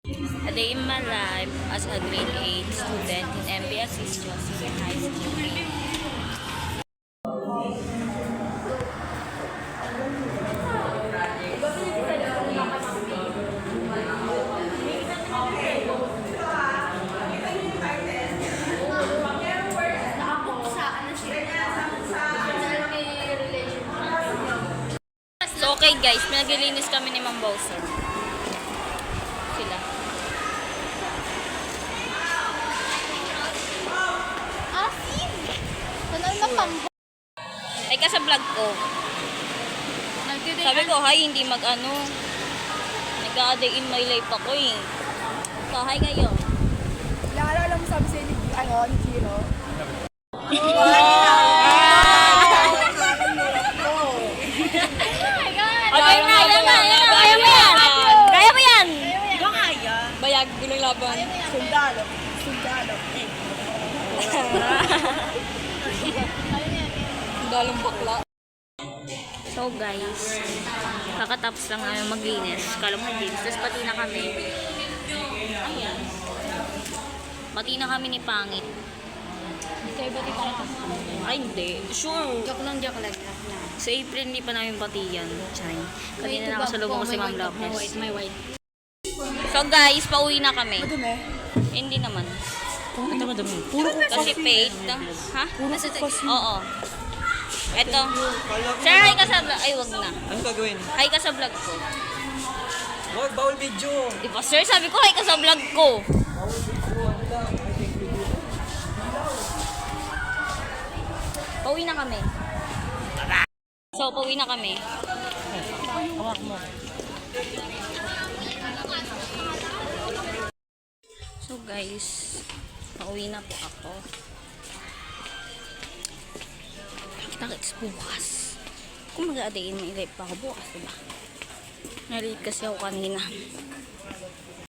A day in my life as a grade 8 student in MBS East Joseph High School. So okay guys, pinaglilinis kami ni Ma'am Bowser. Sila. Asin! Tanong na pambo. Ay ka sa vlog ko. Sabi ko, hi, hindi mag-ano. Nag-a-day in my life ako eh. So, hi kayo. Alam mo sabi sa'yo ni Chiro? Okay na, yan na. Kaya mo yan. Kaya mo yan. Ikaw kaya? Bayag, gulang laban. Sundalo. Dalong bakla. So guys, kakatapos lang namin maglinis. Kala mo maglinis. Tapos pati na kami. Ayan. Pati na kami ni Pangit. Ay hindi. Sure. Joke lang. Sa April hindi pa namin pati yan. Chay. Kanina na ako sa lubong ko si Ma'am Lopez. May white. So guys, pauwi na kami. Madumi? Hindi naman. Ito madumi. Kasi paid. Ha? Oo. Eto. Sir, hi ka sa vlog. Ay, wag na. Ano gagawin? Hi ka sa vlog ko. Wag, bawal video. Di ba, sir? Sabi ko, hi ka sa vlog ko. Pauwi na kami. So, pauwi na kami. Hawak mo. So, guys, pauwi na po ako. Kita-kits bukas. Kung mag-a-day in my life pa ako bukas, diba? Nalilate kasi ako kanina.